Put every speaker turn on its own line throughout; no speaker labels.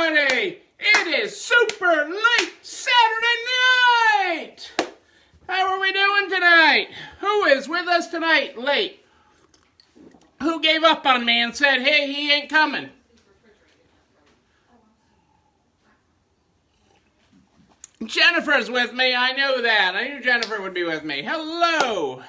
everybody! It is super late Saturday night! How are we doing tonight? Who is with us tonight late? Who gave up on me and said, hey, he ain't coming? Jennifer's with me, I know that. I knew Jennifer would be with me. Hello!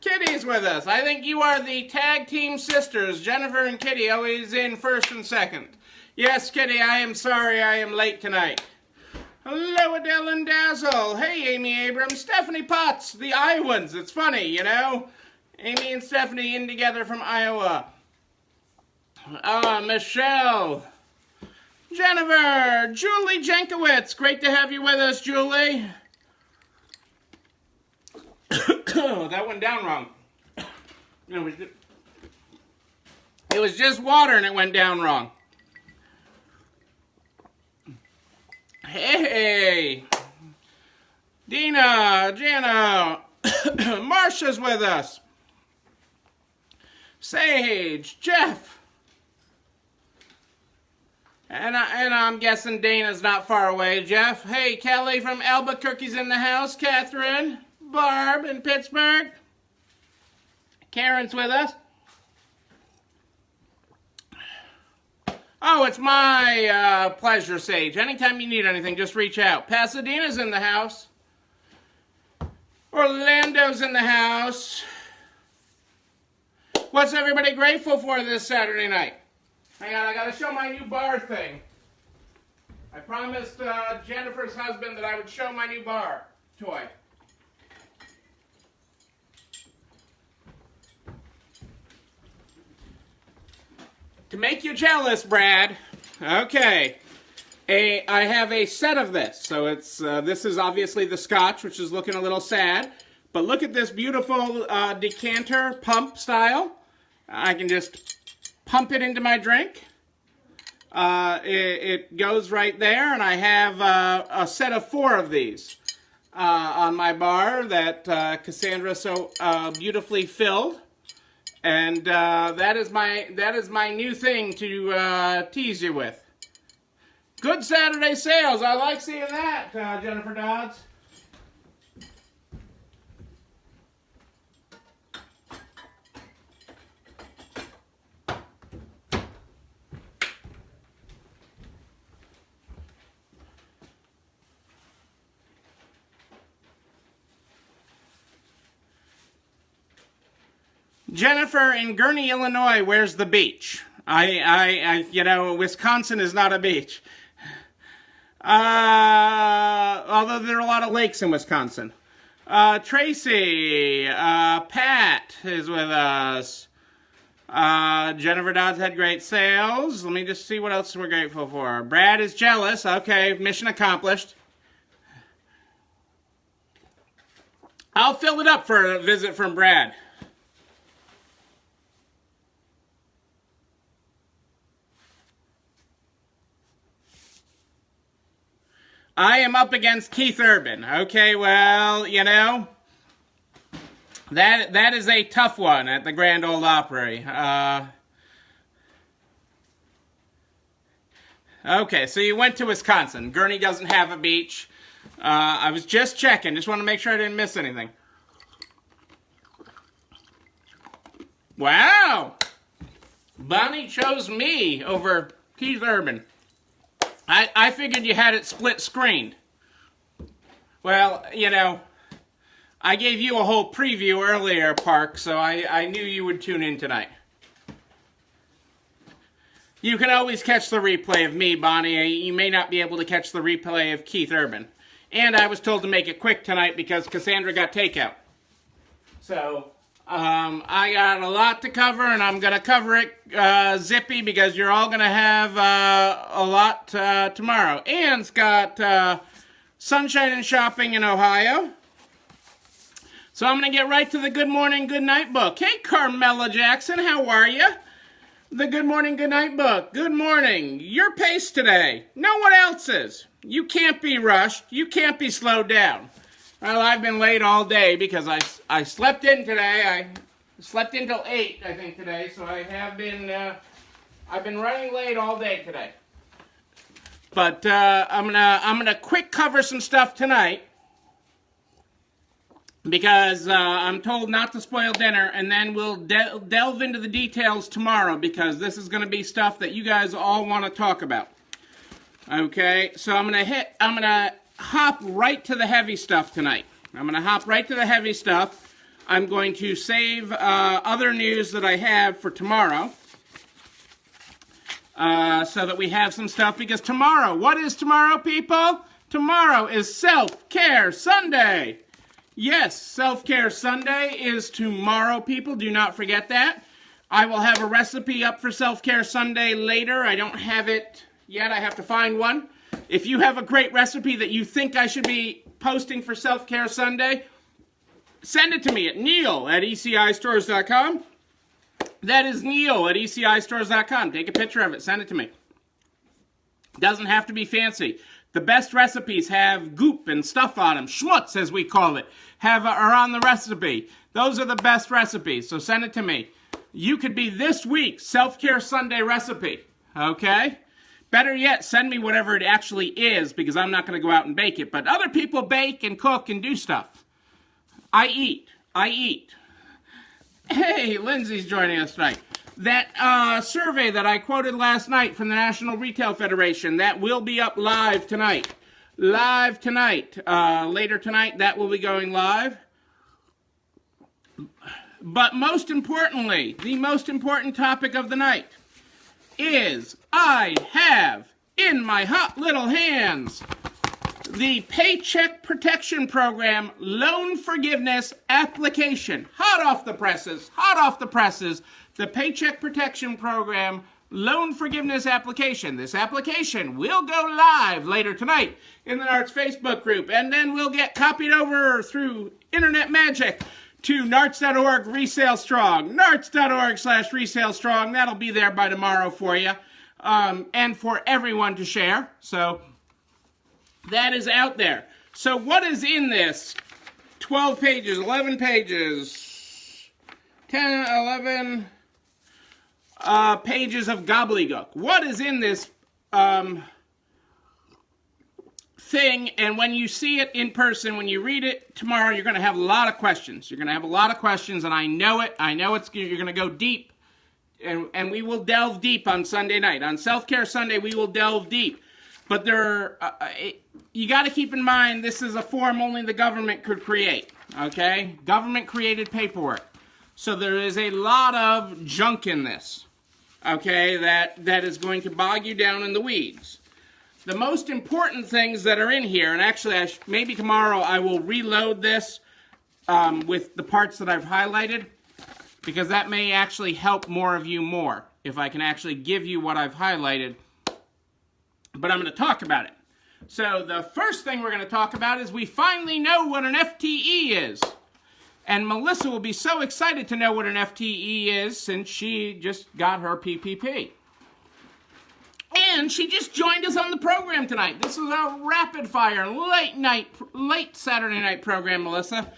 Kitty's with us. I think you are the tag team sisters. Jennifer and Kitty always in first and second. Yes, Kitty, I am sorry I am late tonight. Hello, Adele and Dazzle. Hey, Amy Abrams. Stephanie Potts, the Iowans. It's funny, you know? Amy and Stephanie in together from Iowa. Michelle. Jennifer. Julie Jenkowitz. Great to have you with us, Julie. That went down wrong. It was just water and it went down wrong. Hey, Dina, Jana, Marsha's with us. Sage, Jeff. And I'm guessing Dana's not far away, Jeff. Hey, Kelly from Albuquerque's in the house. Catherine. Barb in Pittsburgh. Karen's with us. Oh, it's my pleasure, Sage. Anytime you need anything, just reach out. Pasadena's in the house. Orlando's in the house. What's everybody grateful for this Saturday night? Hang on, I gotta show my new bar thing. I promised Jennifer's husband that I would show my new bar toy. To make you jealous, Brad. Okay. I have a set of this. So it's this is obviously the scotch, which is looking a little sad. But look at this beautiful decanter pump style. I can just pump it into my drink. It goes right there, and I have a set of 4 of these on my bar that Cassandra so beautifully filled. And that is my new thing to tease you with. Good Saturday sales. I like seeing that, Jennifer Dodds. Jennifer in Gurnee, Illinois, where's the beach? You know, Wisconsin is not a beach. Although there are a lot of lakes in Wisconsin. Tracy, Pat is with us. Jennifer Dodds had great sales. Let me just see what else we're grateful for. Brad is jealous. Okay, mission accomplished. I'll fill it up for a visit from Brad. I am up against Keith Urban. Okay, well, you know, that is a tough one at the Grand Ole Opry. Okay, so you went to Wisconsin. Gurnee doesn't have a beach. I was just checking. Just want to make sure I didn't miss anything. Wow! Bonnie chose me over Keith Urban. I figured you had it split screened. Well, you know, I gave you a whole preview earlier, Park, so I knew you would tune in tonight. You can always catch the replay of me, Bonnie. You may not be able to catch the replay of Keith Urban. And I was told to make it quick tonight because Cassandra got takeout. So, I got a lot to cover, and I'm going to cover it zippy because you're all going to have a lot tomorrow. Anne's got sunshine and shopping in Ohio. So I'm going to get right to the Good Morning, Good Night book. Hey, Carmela Jackson, how are you? The Good Morning, Good Night book. Good morning. Your pace today. No one else's. You can't be rushed. You can't be slowed down. Well, I've been late all day because I slept in today. Slept until 8, I think, today, so I have been, I've been running late all day today. But I'm gonna quick cover some stuff tonight because I'm told not to spoil dinner, and then we'll delve into the details tomorrow because this is gonna be stuff that you guys all want to talk about. Okay, so I'm gonna hop right to the heavy stuff tonight. I'm gonna hop right to the heavy stuff. I'm going to save other news that I have for tomorrow. So that we have some stuff, because tomorrow, what is tomorrow, people? Tomorrow is Self-Care Sunday. Yes, Self-Care Sunday is tomorrow, people. Do not forget that. I will have a recipe up for Self-Care Sunday later. I don't have it yet. I have to find one. If you have a great recipe that you think I should be posting for Self-Care Sunday, send it to me at neil@ecistores.com. That is neil@ecistores.com. Take a picture of it. Send it to me. Doesn't have to be fancy. The best recipes have goop and stuff on them. Schmutz, as we call it, are on the recipe. Those are the best recipes, so send it to me. You could be this week's Self-Care Sunday recipe, okay? Better yet, send me whatever it actually is, because I'm not going to go out and bake it. But other people bake and cook and do stuff. I eat. Hey, Lindsay's joining us tonight. That survey that I quoted last night from the National Retail Federation, that will be up live tonight. Later tonight, that will be going live. But most importantly, the most important topic of the night is I have in my hot little hands the Paycheck Protection Program Loan Forgiveness Application. Hot off the presses. The Paycheck Protection Program Loan Forgiveness Application. This application will go live later tonight in the NARTS Facebook group, and then we'll get copied over through internet magic to narts.org resale strong. narts.org/resale strong. That'll be there by tomorrow for you, and for everyone to share. So that is out there. So what is in this? 12 pages, 11 pages, 10, 11 pages of gobbledygook. What is in this thing? And when you see it in person, when you read it tomorrow, you're going to have a lot of questions. And I know it. You're going to go deep. And we will delve deep on Sunday night. On Self-Care Sunday, we will delve deep. But you got to keep in mind, this is a form only the government could create, okay? Government-created paperwork. So there is a lot of junk in this, okay, that is going to bog you down in the weeds. The most important things that are in here, and actually maybe tomorrow I will reload this with the parts that I've highlighted, because that may actually help more of you more, if I can actually give you what I've highlighted. But I'm going to talk about it. So the first thing we're going to talk about is we finally know what an FTE is. And Melissa will be so excited to know what an FTE is since she just got her PPP. And she just joined us on the program tonight. This is a rapid fire, late Saturday night program, Melissa.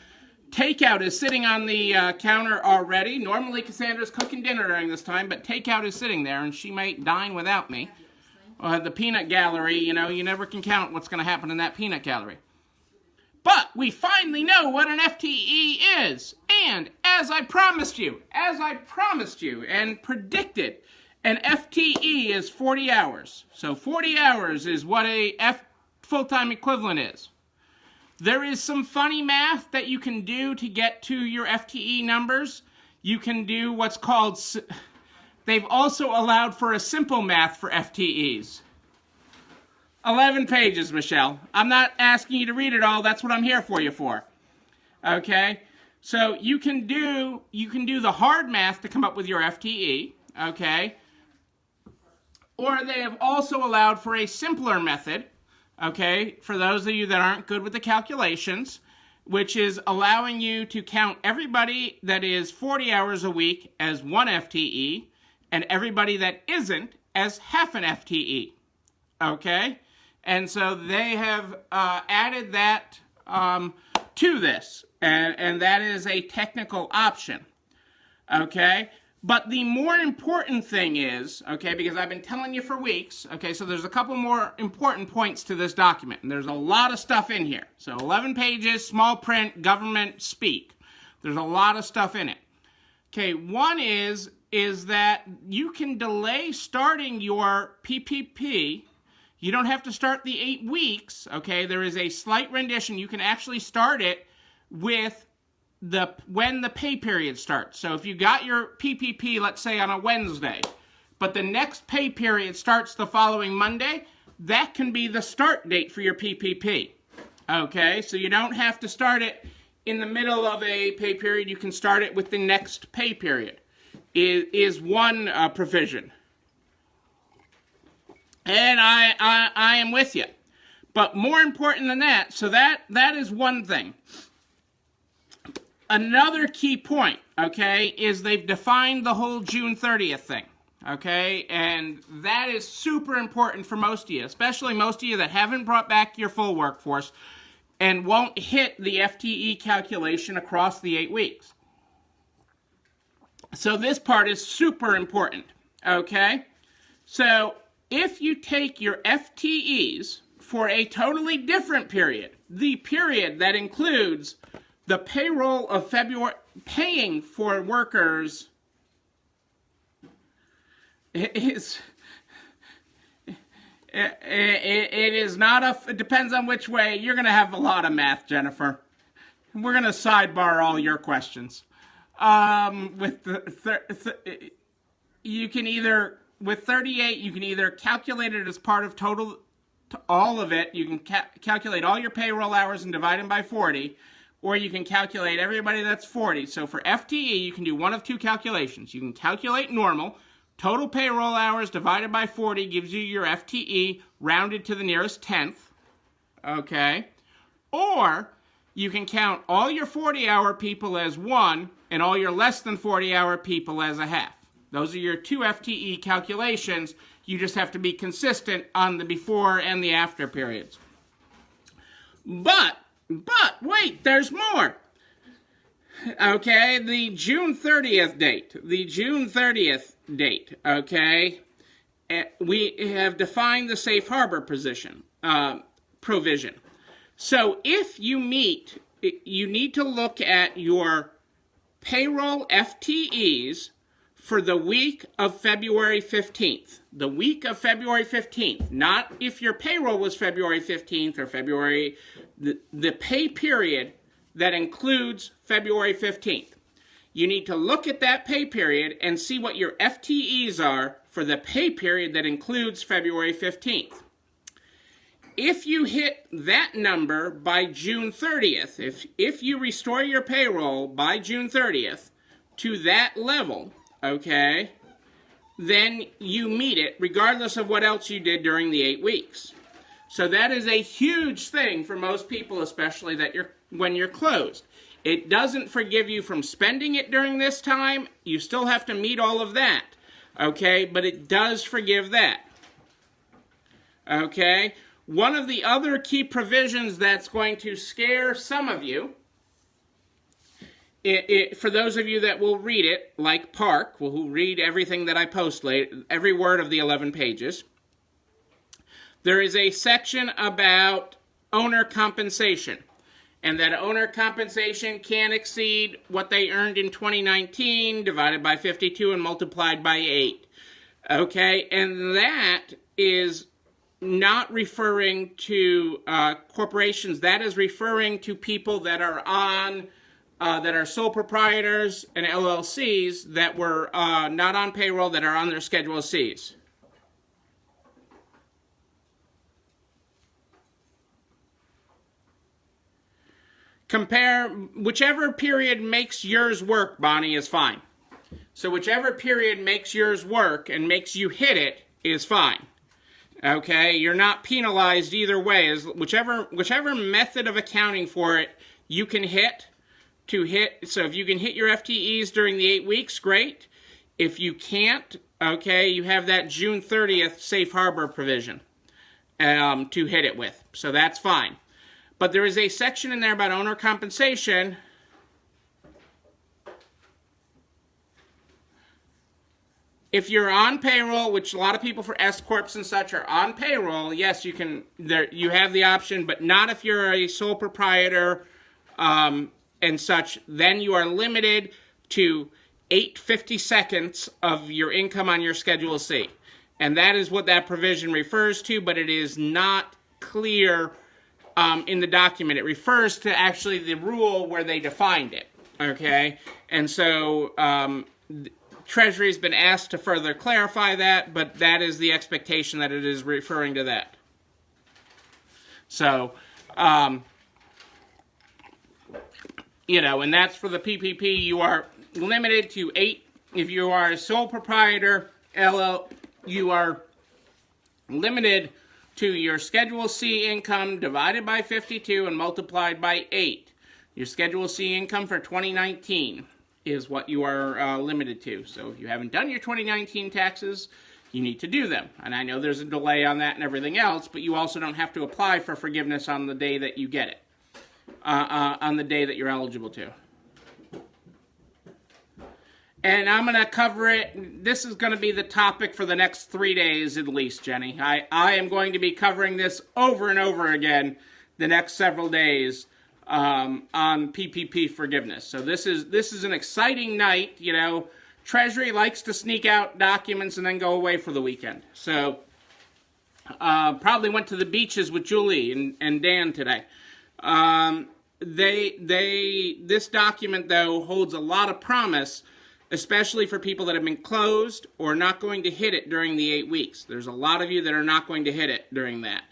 Takeout is sitting on the counter already. Normally Cassandra's cooking dinner during this time, but takeout is sitting there and she might dine without me. The peanut gallery, you never can count what's going to happen in that peanut gallery. But we finally know what an FTE is. And as I promised you and predicted, an FTE is 40 hours. So 40 hours is what a full-time equivalent is. There is some funny math that you can do to get to your FTE numbers. You can do what's called... They've also allowed for a simple math for FTEs. 11 pages, Michelle. I'm not asking you to read it all. That's what I'm here for you for. Okay? So you can do the hard math to come up with your FTE. Okay? Or they have also allowed for a simpler method. Okay? For those of you that aren't good with the calculations, which is allowing you to count everybody that is 40 hours a week as one FTE, and everybody that isn't as half an FTE, okay? And so they have added that to this, and that is a technical option. Okay? But the more important thing is, okay, because I've been telling you for weeks, okay, so there's a couple more important points to this document, and there's a lot of stuff in here. So 11 pages, small print, government speak. There's a lot of stuff in it. Okay, one is that you can delay starting your PPP. You don't have to start the 8 weeks, okay? There is a slight rendition. You can actually start it with when the pay period starts. So if you got your PPP, let's say on a Wednesday, but the next pay period starts the following Monday, that can be the start date for your PPP. Okay, so you don't have to start it in the middle of a pay period. You can start it with the next pay period. Is one provision. And I am with you. But more important than that, so that is one thing. Another key point, okay, is they've defined the whole June 30th thing, okay? And that is super important for most of you, especially most of you that haven't brought back your full workforce and won't hit the FTE calculation across the 8 weeks. So this part is super important, okay? So if you take your FTEs for a totally different period, the period that includes the payroll of February, paying for workers it is not it depends on which way. You're going to have a lot of math, Jennifer. We're going to sidebar all your questions. With you can either, with 38, you can either calculate it as part of total, all of it. You can calculate all your payroll hours and divide them by 40. Or you can calculate everybody that's 40. So for FTE, you can do one of two calculations. You can calculate normal. Total payroll hours divided by 40 gives you your FTE rounded to the nearest tenth. Okay? Or you can count all your 40-hour people as one and all your less than 40-hour people as a half. Those are your two FTE calculations. You just have to be consistent on the before and the after periods. But wait, there's more. Okay, the June 30th date. The June 30th date, okay? We have defined the safe harbor provision. So if you meet, you need to look at your payroll FTEs for the week of February 15th. The week of February 15th. Not if your payroll was February 15th or February, the pay period that includes February 15th. You need to look at that pay period and see what your FTEs are for the pay period that includes February 15th. If you hit that number by June 30th, if you restore your payroll by June 30th to that level, okay, then you meet it regardless of what else you did during the 8 weeks. So that is a huge thing for most people, especially that when you're closed. It doesn't forgive you from spending it during this time. You still have to meet all of that, okay, but it does forgive that. Okay? One of the other key provisions that's going to scare some of you, for those of you that will read it, like Park, who read everything that I post later, every word of the 11 pages, there is a section about owner compensation, and that owner compensation can't exceed what they earned in 2019 divided by 52 and multiplied by 8. Okay, and that is not referring to corporations. That is referring to people that are on, that are sole proprietors and LLCs that were not on payroll, that are on their Schedule Cs. Compare, whichever period makes yours work, Bonnie, is fine. So whichever period makes yours work and makes you hit it is fine. Okay, you're not penalized either way. As whichever method of accounting for it you can hit. So if you can hit your FTEs during the 8 weeks, great. If you can't, okay, you have that June 30th safe harbor provision to hit it with. So that's fine. But there is a section in there about owner compensation If you're on payroll, which a lot of people for S corps and such are on payroll, yes, you can. You have the option, but not if you're a sole proprietor and such. Then you are limited to 8/52 of your income on your Schedule C, and that is what that provision refers to. But it is not clear in the document. It refers to actually the rule where they defined it. Okay, and so. Treasury's been asked to further clarify that, but that is the expectation that it is referring to that. So, and that's for the PPP. You are limited to 8. If you are a sole proprietor, LL, you are limited to your Schedule C income divided by 52 and multiplied by 8. Your Schedule C income for 2019. Is what you are limited to. So if you haven't done your 2019 taxes, you need to do them. And I know there's a delay on that and everything else, but you also don't have to apply for forgiveness on the day that you get it, on the day that you're eligible to. And I'm going to cover it. This is going to be the topic for the next 3 days at least, Jenny. I am going to be covering this over and over again the next several days. On PPP forgiveness. So this is an exciting night. Treasury likes to sneak out documents and then go away for the weekend. So probably went to the beaches with Julie and Dan today. This document though holds a lot of promise, especially for people that have been closed or not going to hit it during the 8 weeks. There's a lot of you that are not going to hit it during that.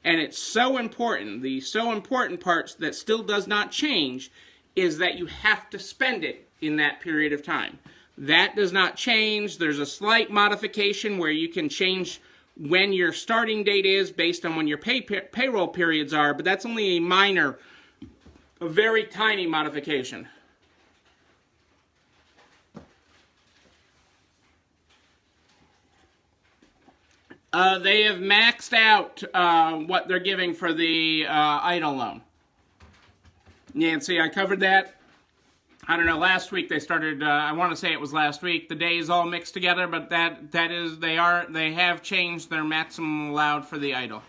And it's so important. The so important parts that still does not change is that you have to spend it in that period of time. That does not change. There's a slight modification where you can change when your starting date is based on when your payroll periods are, but that's only a very tiny modification. They have maxed out what they're giving for the EIDL loan. Nancy, I covered that. I don't know, last week they started, I want to say it was last week, the days all mixed together, but they have changed their maximum allowed for the EIDL.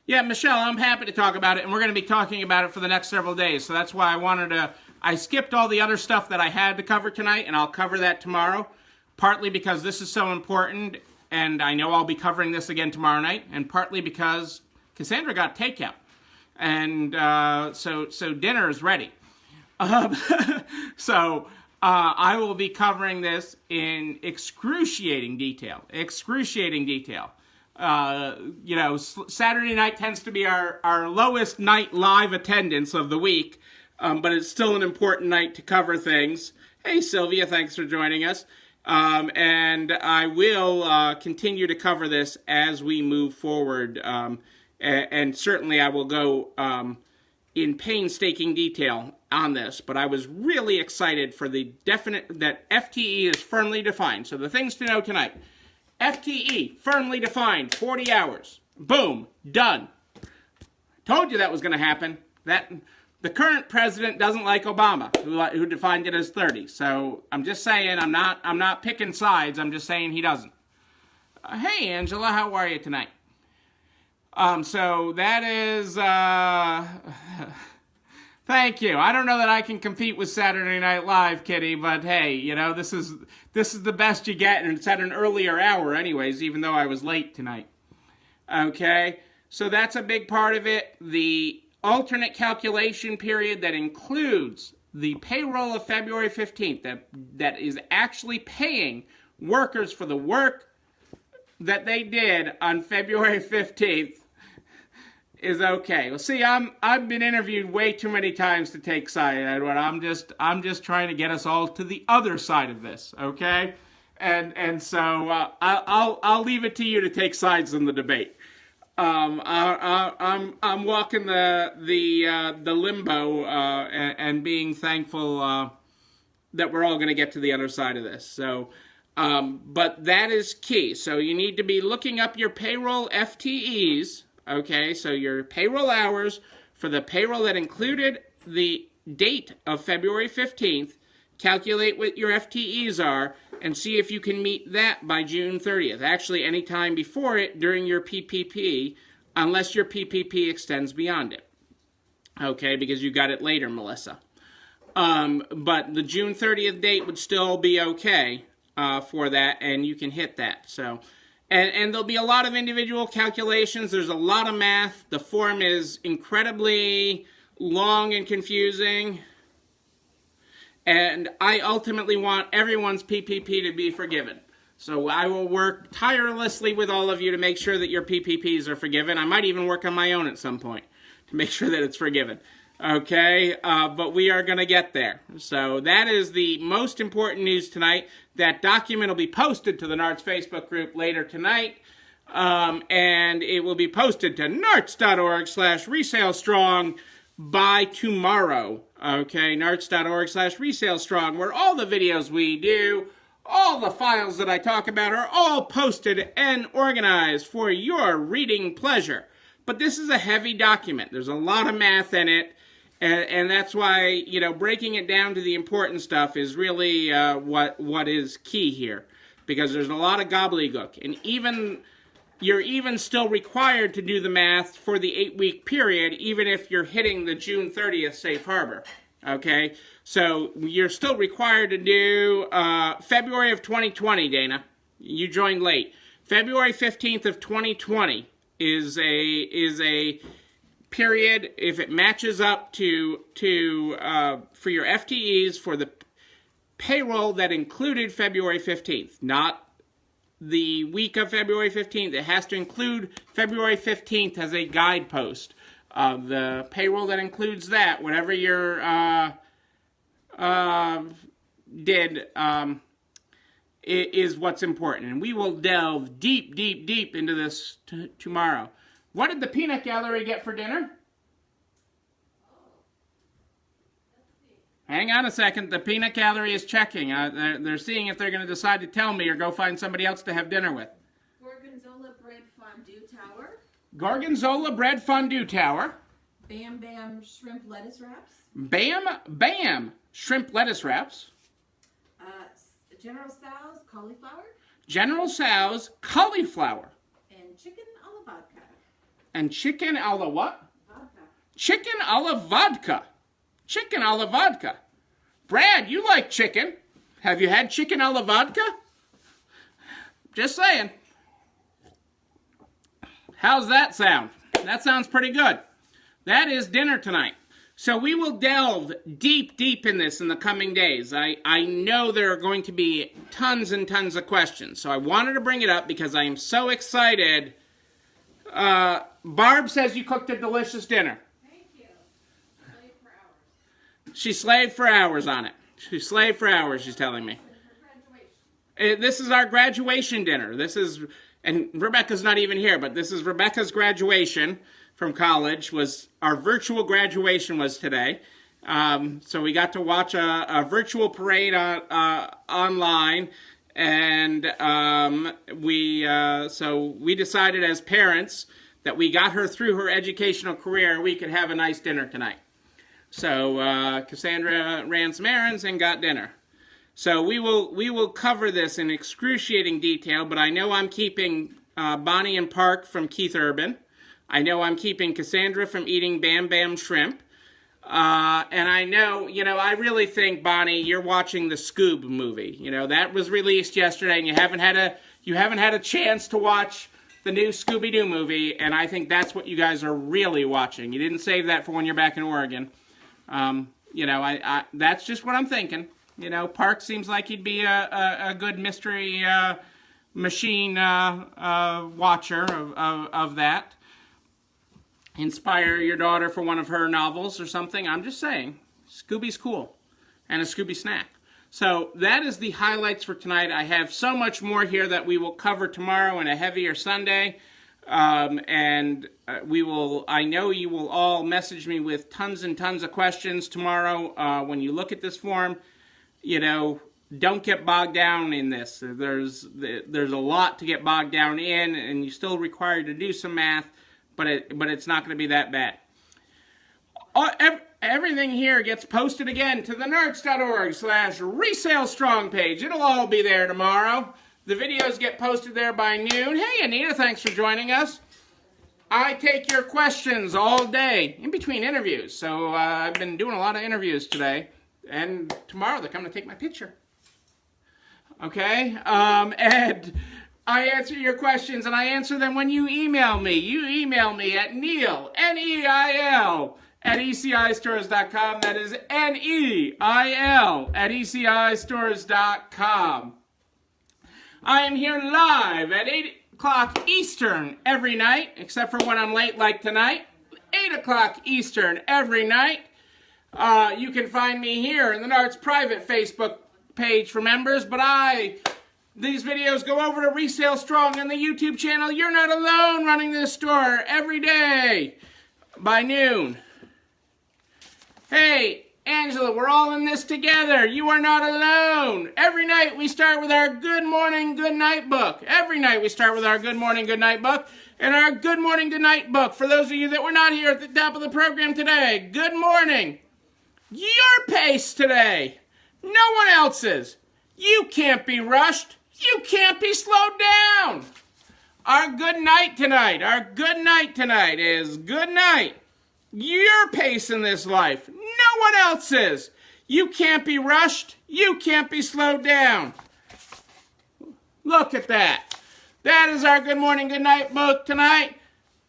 Yeah, Michelle, I'm happy to talk about it, and we're going to be talking about it for the next several days, so that's why I skipped all the other stuff that I had to cover tonight, and I'll cover that tomorrow. Partly because this is so important, and I know I'll be covering this again tomorrow night, and partly because Cassandra got takeout, and so dinner is ready. So I will be covering this in excruciating detail. Saturday night tends to be our lowest night live attendance of the week, but it's still an important night to cover things. Hey, Sylvia, thanks for joining us. And I will continue to cover this as we move forward, and certainly I will go in painstaking detail on this, but I was really excited for the definite that FTE is firmly defined. So the things to know tonight: FTE, firmly defined, 40 hours. Boom, done. Told you that was going to happen. The current president doesn't like Obama, who defined it as 30. So I'm just saying, I'm not picking sides. I'm just saying he doesn't. Hey, Angela, how are you tonight? So that is, thank you. I don't know that I can compete with Saturday Night Live, Kitty, but hey, this is the best you get, and it's at an earlier hour anyways, even though I was late tonight. Okay, so that's a big part of it. The alternate calculation period that includes the payroll of February 15th, that is actually paying workers for the work that they did on February 15th, is okay. Well, see, I've been interviewed way too many times to take side, Edward. I'm just trying to get us all to the other side of this, okay? And so I'll leave it to you to take sides in the debate. I'm walking the limbo and being thankful that we're all going to get to the other side of this. So, but that is key. So you need to be looking up your payroll FTEs. Okay, so your payroll hours for the payroll that included the date of February 15th. Calculate what your FTEs are, and see if you can meet that by June 30th. Actually, any time before it during your PPP, unless your PPP extends beyond it. Okay, because you got it later, Melissa. But the June 30th date would still be okay for that, and you can hit that. So, and there'll be a lot of individual calculations. There's a lot of math. The form is incredibly long and confusing. And I ultimately want everyone's PPP to be forgiven. So I will work tirelessly with all of you to make sure that your PPPs are forgiven. I might even work on my own at some point to make sure that it's forgiven. Okay, but we are going to get there. So that is the most important news tonight. That document will be posted to the NARTS Facebook group later tonight. And it will be posted to narts.org/resalestrong by tomorrow. Okay, narts.org/resalestrong, where all the videos we do, all the files that I talk about are all posted and organized for your reading pleasure. But this is a heavy document. There's a lot of math in it. And that's why, you know, breaking it down to the important stuff is really what is key here. Because there's a lot of gobbledygook. And you're even still required to do the math for the 8-week period, even if you're hitting the June 30th safe harbor. Okay? So you're still required to do February of 2020, Dana. You joined late. February 15th of 2020 is a period, if it matches up to for your FTEs for the payroll that included February 15th, not the week of February 15th. It has to include February 15th as a guidepost. The payroll that includes that, whatever your did, is what's important. And we will delve deep, deep, deep into this tomorrow. What did the peanut gallery get for dinner? Hang on a second. The peanut gallery is checking. They're seeing if they're going to decide to tell me or go find somebody else to have dinner with.
Gorgonzola bread fondue tower.
Gorgonzola bread fondue tower.
Bam Bam shrimp lettuce wraps.
Bam Bam shrimp lettuce wraps.
General Tso's cauliflower.
General Tso's cauliflower.
And chicken a la vodka.
And chicken a la what?
Vodka.
Chicken a la vodka. Chicken a la vodka. Brad, you like chicken. Have you had chicken a la vodka? Just saying. How's that sound? That sounds pretty good. That is dinner tonight. So we will delve deep, deep in this in the coming days. I know there are going to be tons and tons of questions. So I wanted to bring it up because I am so excited. Barb says you cooked a delicious dinner.
Thank you. Slaved for hours.
She slaved for hours on it. She slaved for hours, she's telling me. This is our graduation dinner. And Rebecca's not even here, but this is Rebecca's graduation from college. Our virtual graduation was today. So we got to watch a virtual parade online. And so we decided as parents that we got her through her educational career, we could have a nice dinner tonight. So Cassandra ran some errands and got dinner. So we will cover this in excruciating detail, but I know I'm keeping Bonnie and Park from Keith Urban. I know I'm keeping Cassandra from eating Bam Bam shrimp. And I know, I really think, Bonnie, you're watching the Scoob movie. That was released yesterday, and you haven't had a chance to watch the new Scooby-Doo movie, and I think that's what you guys are really watching. You didn't save that for when you're back in Oregon. That's just what I'm thinking. Park seems like he'd be a good mystery machine watcher of that. Inspire your daughter for one of her novels or something. I'm just saying, Scooby's cool. And a Scooby snack. So that is the highlights for tonight. I have so much more here that we will cover tomorrow in a heavier Sunday. I know you will all message me with tons and tons of questions tomorrow when you look at this form. Don't get bogged down in this. There's a lot to get bogged down in, and you're still required to do some math, but it's not going to be that bad. Everything here gets posted again to the nerds.org/resalestrong page. It'll all be there tomorrow. The videos get posted there by noon. Hey, Anita, thanks for joining us. I take your questions all day in between interviews. So I've been doing a lot of interviews today. And tomorrow they're coming to take my picture. Okay? And I answer your questions, and I answer them when you email me. You email me at Neil, Neil, at ECIstores.com. That is Neil at ECIstores.com. I am here live at 8 o'clock Eastern every night, except for when I'm late like tonight. 8 o'clock Eastern every night. You can find me here in the Nards private Facebook page for members, but these videos go over to Resale Strong on the YouTube channel. You're not alone running this store every day by noon. Hey, Angela, we're all in this together. You are not alone. Every night we start with our Good Morning, Good Night book. Every night we start with our Good Morning, Good Night book. And our Good Morning, Good Night book, for those of you that were not here at the top of the program today, good morning. Your pace today. No one else's. You can't be rushed. You can't be slowed down. Our good night tonight is good night. Your pace in this life. No one else's. You can't be rushed. You can't be slowed down. Look at that. That is our Good Morning, Good Night book tonight.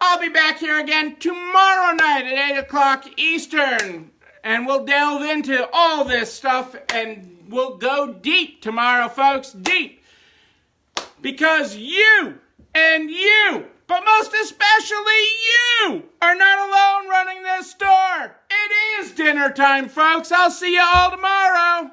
I'll be back here again tomorrow night at 8 o'clock Eastern. And we'll delve into all this stuff, and we'll go deep tomorrow, folks, deep. Because you, but most especially you, are not alone running this store. It is dinner time, folks. I'll see you all tomorrow.